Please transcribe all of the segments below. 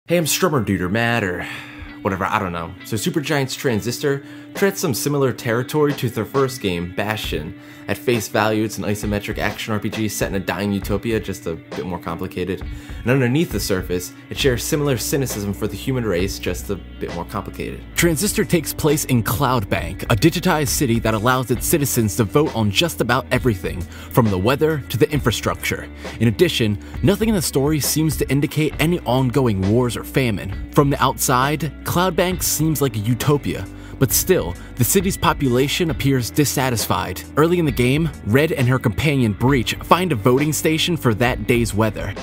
Hey, I'm strummerdood or mad or whatever, I don't know. So Supergiant's Transistor treads some similar territory to their first game, Bastion. At face value, it's an isometric action RPG set in a dying utopia, just a bit more complicated. And underneath the surface, it shares similar cynicism for the human race, just a bit more complicated. Transistor takes place in Cloudbank, a digitized city that allows its citizens to vote on just about everything, from the weather to the infrastructure. In addition, nothing in the story seems to indicate any ongoing wars or famine. From the outside, Cloudbank seems like a utopia, but still, the city's population appears dissatisfied. Early in the game, Red and her companion Breach find a voting station for that day's weather.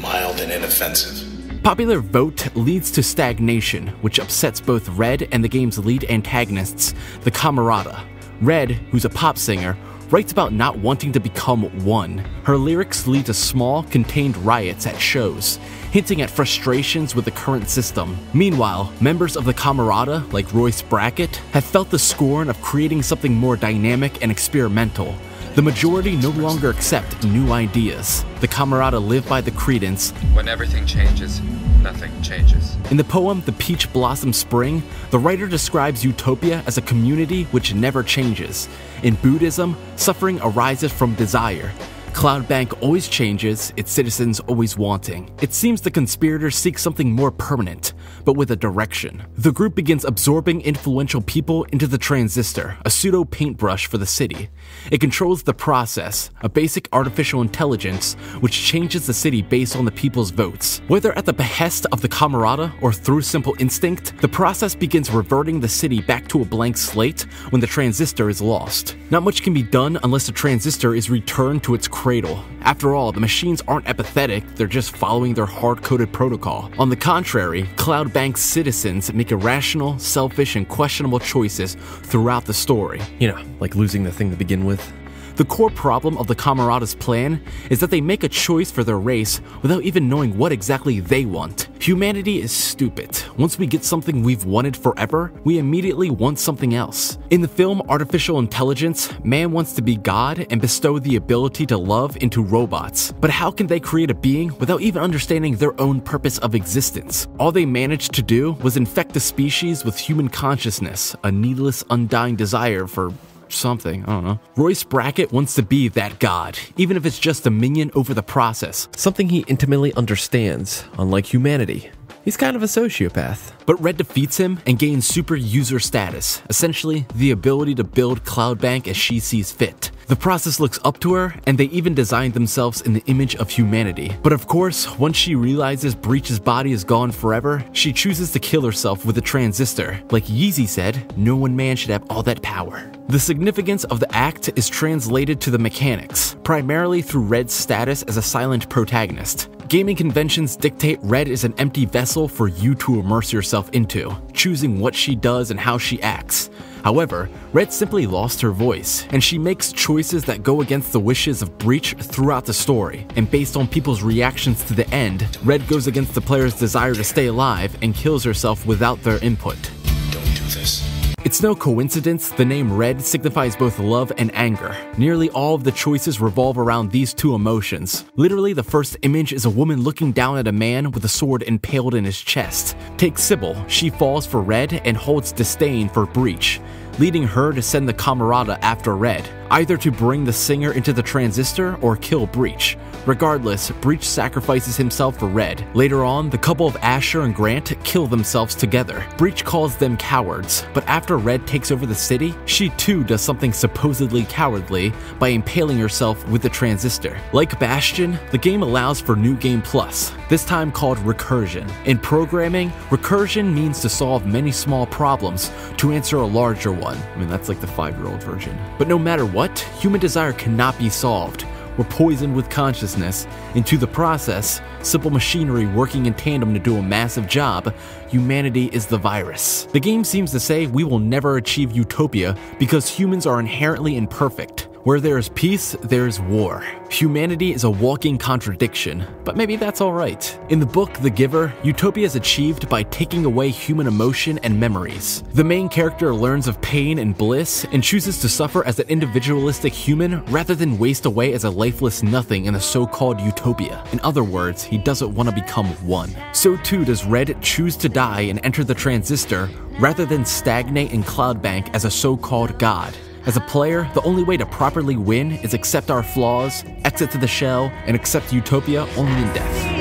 Mild and inoffensive. Popular vote leads to stagnation, which upsets both Red and the game's lead antagonists, the Camarada. Red, who's a pop singer, writes about not wanting to become one. Her lyrics lead to small, contained riots at shows, hinting at frustrations with the current system. Meanwhile, members of the Camarada, like Royce Brackett, have felt the scorn of creating something more dynamic and experimental. The majority no longer accept new ideas. The Camarada live by the credence, "When everything changes, nothing changes." In the poem The Peach Blossom Spring, the writer describes Utopia as a community which never changes. In Buddhism, suffering arises from desire. Cloudbank always changes, its citizens always wanting. It seems the conspirators seek something more permanent, but with a direction. The group begins absorbing influential people into the Transistor, a pseudo paintbrush for the city. It controls the process, a basic artificial intelligence which changes the city based on the people's votes. Whether at the behest of the Camarada or through simple instinct, the process begins reverting the city back to a blank slate when the Transistor is lost. Not much can be done unless the Transistor is returned to its cradle. After all, the machines aren't apathetic, they're just following their hard-coded protocol. On the contrary, Cloudbank's citizens make irrational, selfish, and questionable choices throughout the story. You know, like losing the thing to begin with. The core problem of the Camarada's plan is that they make a choice for their race without even knowing what exactly they want. Humanity is stupid. Once we get something we've wanted forever, we immediately want something else. In the film Artificial Intelligence, man wants to be God and bestow the ability to love into robots. But how can they create a being without even understanding their own purpose of existence? All they managed to do was infect the species with human consciousness, a needless, undying desire for something, I don't know. Royce Brackett wants to be that god, even if it's just a minion over the process. Something he intimately understands, unlike humanity. He's kind of a sociopath. But Red defeats him and gains super user status, essentially the ability to build Cloudbank as she sees fit. The process looks up to her, and they even designed themselves in the image of humanity. But of course, once she realizes Breach's body is gone forever, she chooses to kill herself with a transistor. Like Yeezy said, no one man should have all that power. The significance of the act is translated to the mechanics, primarily through Red's status as a silent protagonist. Gaming conventions dictate Red is an empty vessel for you to immerse yourself into, choosing what she does and how she acts. However, Red simply lost her voice, and she makes choices that go against the wishes of Breach throughout the story. And based on people's reactions to the end, Red goes against the player's desire to stay alive and kills herself without their input. Don't do this. It's no coincidence the name Red signifies both love and anger. Nearly all of the choices revolve around these two emotions. Literally, the first image is a woman looking down at a man with a sword impaled in his chest. Take Sybil, she falls for Red and holds disdain for Breach, leading her to send the Camarada after Red, either to bring the singer into the Transistor or kill Breach. Regardless, Breach sacrifices himself for Red. Later on, the couple of Asher and Grant kill themselves together. Breach calls them cowards, but after Red takes over the city, she too does something supposedly cowardly by impaling herself with the Transistor. Like Bastion, the game allows for New Game Plus, this time called recursion. In programming, recursion means to solve many small problems to answer a larger one. I mean, that's like the 5-year-old version. But no matter what, human desire cannot be solved. We're poisoned with consciousness, and to the process, simple machinery working in tandem to do a massive job, humanity is the virus. The game seems to say we will never achieve utopia because humans are inherently imperfect. Where there is peace, there is war. Humanity is a walking contradiction, but maybe that's alright. In the book The Giver, utopia is achieved by taking away human emotion and memories. The main character learns of pain and bliss and chooses to suffer as an individualistic human rather than waste away as a lifeless nothing in a so-called utopia. In other words, he doesn't want to become one. So too does Red choose to die and enter the Transistor rather than stagnate in Cloudbank as a so-called god. As a player, the only way to properly win is accept our flaws, exit to the shell, and accept utopia only in death.